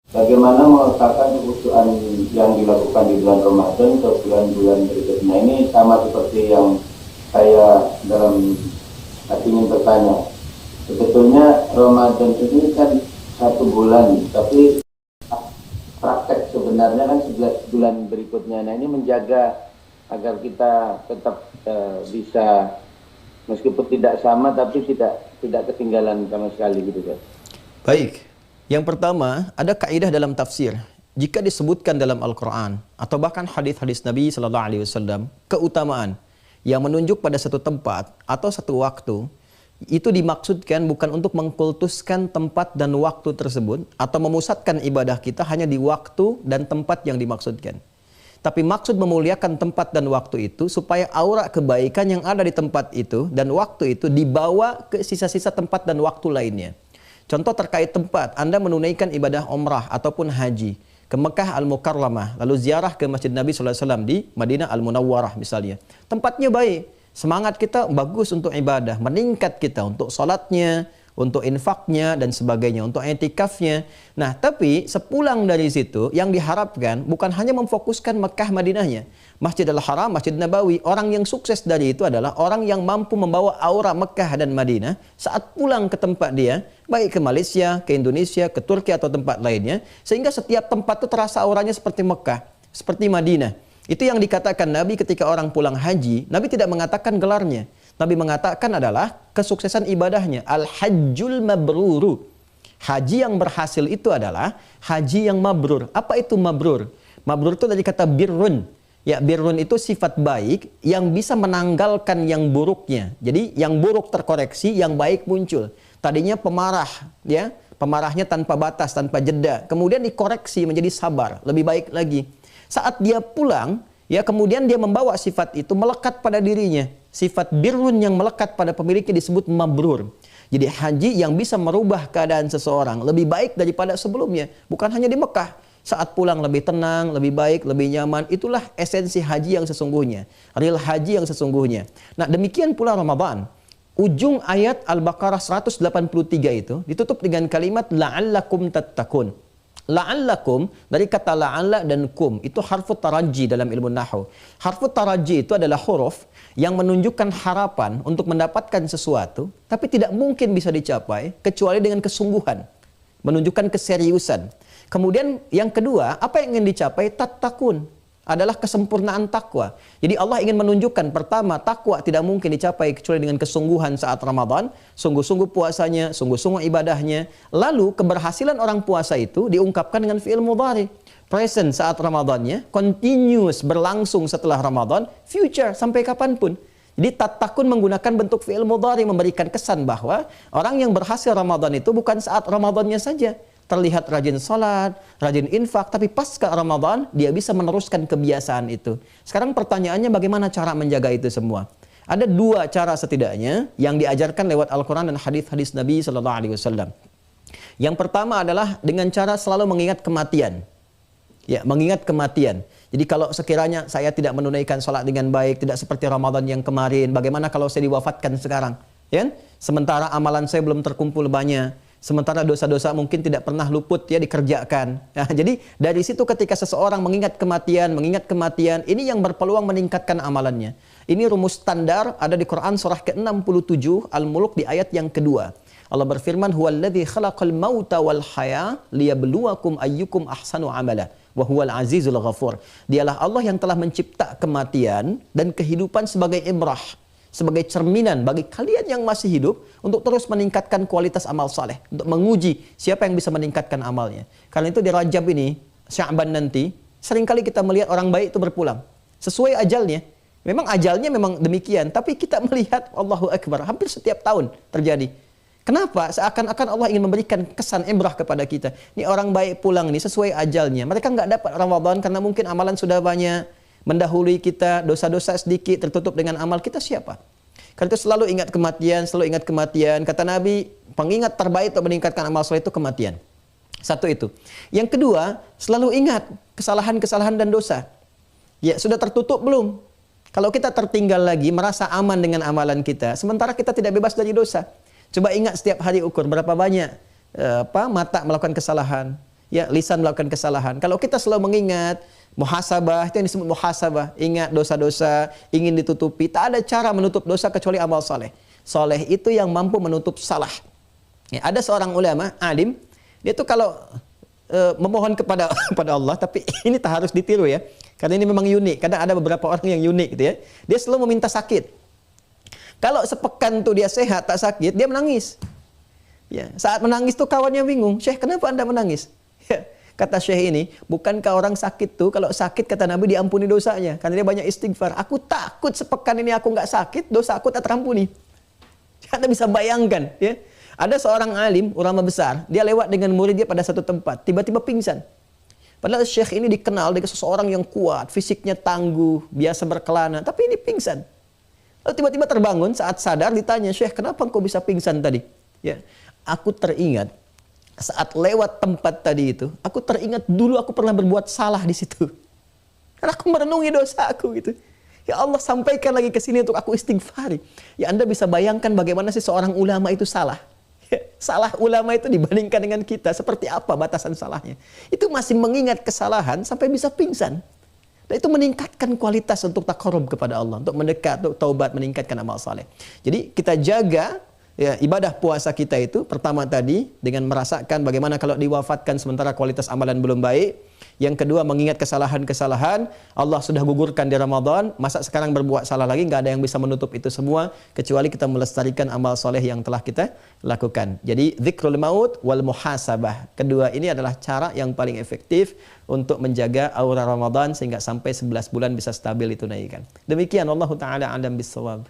Bagaimana meletakkan kekhusyuan yang dilakukan di bulan Ramadan ke bulan-bulan berikutnya? Ini sama seperti yang saya dalam hati ingin bertanya. Sebetulnya Ramadan ini kan 1 bulan, tapi praktek sebenarnya kan 11 bulan berikutnya. Nah, ini menjaga agar kita tetap bisa, meskipun tidak sama, tapi tidak ketinggalan sama sekali gitu, guys. Baik. Yang pertama, ada kaidah dalam tafsir. Jika disebutkan dalam Al-Quran atau bahkan hadis-hadis Nabi Sallallahu Alaihi Wasallam keutamaan yang menunjuk pada satu tempat atau satu waktu, itu dimaksudkan bukan untuk mengkultuskan tempat dan waktu tersebut atau memusatkan ibadah kita hanya di waktu dan tempat yang dimaksudkan. Tapi maksud memuliakan tempat dan waktu itu supaya aura kebaikan yang ada di tempat itu dan waktu itu dibawa ke sisa-sisa tempat dan waktu lainnya. Contoh terkait tempat, Anda menunaikan ibadah umrah ataupun haji ke Mekah Al-Mukarramah, lalu ziarah ke Masjid Nabi SAW di Madinah Al-Munawwarah misalnya. Tempatnya baik, semangat kita bagus untuk ibadah, meningkat kita untuk salatnya, untuk infaknya dan sebagainya, untuk i'tikafnya. Nah, tapi sepulang dari situ yang diharapkan bukan hanya memfokuskan Mekah Madinahnya, Masjidil Haram, Masjid Nabawi. Orang yang sukses dari itu adalah orang yang mampu membawa aura Mekah dan Madinah saat pulang ke tempat dia, baik ke Malaysia, ke Indonesia, ke Turki atau tempat lainnya, sehingga setiap tempat itu terasa auranya seperti Mekah, seperti Madinah. Itu yang dikatakan Nabi ketika orang pulang haji. Nabi tidak mengatakan gelarnya. Nabi mengatakan adalah kesuksesan ibadahnya. Al-hajjul mabruru. Haji yang berhasil itu adalah haji yang mabrur. Apa itu mabrur? Mabrur itu dari kata birrun. Ya, birrun itu sifat baik yang bisa menanggalkan yang buruknya. Jadi yang buruk terkoreksi, yang baik muncul. Tadinya pemarah, ya, pemarahnya tanpa batas, tanpa jeda. Kemudian dikoreksi menjadi sabar, lebih baik lagi. Saat dia pulang, ya, kemudian dia membawa sifat itu melekat pada dirinya. Sifat birrun yang melekat pada pemiliknya disebut mabrur. Jadi haji yang bisa merubah keadaan seseorang lebih baik daripada sebelumnya. Bukan hanya di Mekah. Saat pulang lebih tenang, lebih baik, lebih nyaman. Itulah esensi haji yang sesungguhnya. Real haji yang sesungguhnya. Nah, demikian pula Ramadan. Ujung ayat Al-Baqarah 183 itu ditutup dengan kalimat la'allakum tattaqun. La'allakum dari kata la'alla dan kum itu harfu taraji dalam ilmu nahwu. Harfu taraji itu adalah huruf yang menunjukkan harapan untuk mendapatkan sesuatu, tapi tidak mungkin bisa dicapai kecuali dengan kesungguhan, menunjukkan keseriusan. Kemudian yang kedua, apa yang ingin dicapai? Tattaqun adalah kesempurnaan takwa. Jadi Allah ingin menunjukkan, pertama, takwa tidak mungkin dicapai kecuali dengan kesungguhan saat Ramadan, sungguh-sungguh puasanya, sungguh-sungguh ibadahnya. Lalu keberhasilan orang puasa itu diungkapkan dengan fi'il mudhari. Present saat Ramadannya, continuous berlangsung setelah Ramadan, future sampai kapanpun. Jadi tattaqun menggunakan bentuk fi'il mudhari memberikan kesan bahwa orang yang berhasil Ramadan itu bukan saat Ramadannya saja. Terlihat rajin salat, rajin infak, tapi pasca Ramadan dia bisa meneruskan kebiasaan itu. Sekarang pertanyaannya bagaimana cara menjaga itu semua? Ada dua cara setidaknya yang diajarkan lewat Al-Quran dan hadis-hadis Nabi Sallallahu Alaihi Wasallam. Yang pertama adalah dengan cara selalu mengingat kematian. Ya, mengingat kematian. Jadi kalau sekiranya saya tidak menunaikan salat dengan baik, tidak seperti Ramadan yang kemarin, bagaimana kalau saya diwafatkan sekarang? Ya? Sementara amalan saya belum terkumpul banyak. Sementara dosa-dosa mungkin tidak pernah luput ya dikerjakan. Nah, jadi dari situ ketika seseorang mengingat kematian, ini yang berpeluang meningkatkan amalannya. Ini rumus standar ada di Quran surah ke-67 Al-Mulk di ayat yang kedua. Allah berfirman, "Huwallazi khalaqal mauta wal haya liyabluwakum ayyukum ahsanu amala wa huwal azizul ghafur." Dialah Allah yang telah mencipta kematian dan kehidupan sebagai ibrah, sebagai cerminan bagi kalian yang masih hidup untuk terus meningkatkan kualitas amal saleh, untuk menguji siapa yang bisa meningkatkan amalnya. Karena itu di Rajab ini, Sya'ban nanti, seringkali kita melihat orang baik itu berpulang sesuai ajalnya. Memang ajalnya memang demikian, tapi kita melihat Allahu Akbar hampir setiap tahun terjadi. Kenapa? Seakan-akan Allah ingin memberikan kesan ibrah kepada kita. Ini orang baik pulang nih sesuai ajalnya. Mereka nggak dapat Ramadan karena mungkin amalan sudah banyak, mendahului kita, dosa-dosa sedikit tertutup dengan amal kita siapa? Karena itu selalu ingat kematian, selalu ingat kematian. Kata Nabi, pengingat terbaik untuk meningkatkan amal soleh itu kematian. Satu itu. Yang kedua, selalu ingat kesalahan-kesalahan dan dosa. Ya, sudah tertutup belum? Kalau kita tertinggal lagi, merasa aman dengan amalan kita, sementara kita tidak bebas dari dosa. Coba ingat setiap hari ukur berapa banyak mata melakukan kesalahan. Ya, lisan melakukan kesalahan. Kalau kita selalu mengingat muhasabah, itu yang disebut muhasabah, ingat dosa-dosa, ingin ditutupi, tak ada cara menutup dosa kecuali amal soleh. Soleh itu yang mampu menutup salah. Ya, ada seorang ulama, alim, dia tuh kalau memohon kepada Allah, tapi ini tak harus ditiru ya, karena ini memang unik. Kadang ada beberapa orang yang unik gitu ya. Dia selalu meminta sakit. Kalau sepekan tuh dia sehat, tak sakit, dia menangis. Ya, saat menangis tuh kawannya bingung, Syekh kenapa Anda menangis? Ya, kata Syekh ini, bukankah orang sakit tuh kalau sakit kata Nabi diampuni dosanya, karena dia banyak istighfar. Aku takut sepekan ini aku nggak sakit, dosa aku tak terampuni. Anda bisa bayangkan, ya. Ada seorang alim, ulama besar, dia lewat dengan muridnya pada satu tempat, tiba-tiba pingsan. Padahal Syekh ini dikenal dengan seseorang yang kuat, fisiknya tangguh, biasa berkelana, tapi ini pingsan. Lalu tiba-tiba terbangun, saat sadar ditanya, Syekh kenapa engkau bisa pingsan tadi? Ya, aku teringat saat lewat tempat tadi itu, aku teringat dulu aku pernah berbuat salah di situ. Karena aku merenungi dosa aku gitu. Ya Allah, sampaikan lagi ke sini untuk aku istighfari. Ya Anda bisa bayangkan bagaimana sih seorang ulama itu salah. Ya, salah ulama itu dibandingkan dengan kita seperti apa batasan salahnya. Itu masih mengingat kesalahan sampai bisa pingsan. Dan itu meningkatkan kualitas untuk taqarrub kepada Allah, untuk mendekat, untuk taubat, meningkatkan amal saleh. Jadi kita jaga ya, ibadah puasa kita itu pertama tadi dengan merasakan bagaimana kalau diwafatkan sementara kualitas amalan belum baik. Yang kedua mengingat kesalahan-kesalahan, Allah sudah gugurkan di Ramadan, masa sekarang berbuat salah lagi, nggak ada yang bisa menutup itu semua kecuali kita melestarikan amal soleh yang telah kita lakukan. Jadi dzikrul maut wal muhasabah. Kedua ini adalah cara yang paling efektif untuk menjaga aura Ramadan sehingga sampai 11 bulan bisa stabil ditunaikan. Demikian, wallahu taala a'lam bissawab.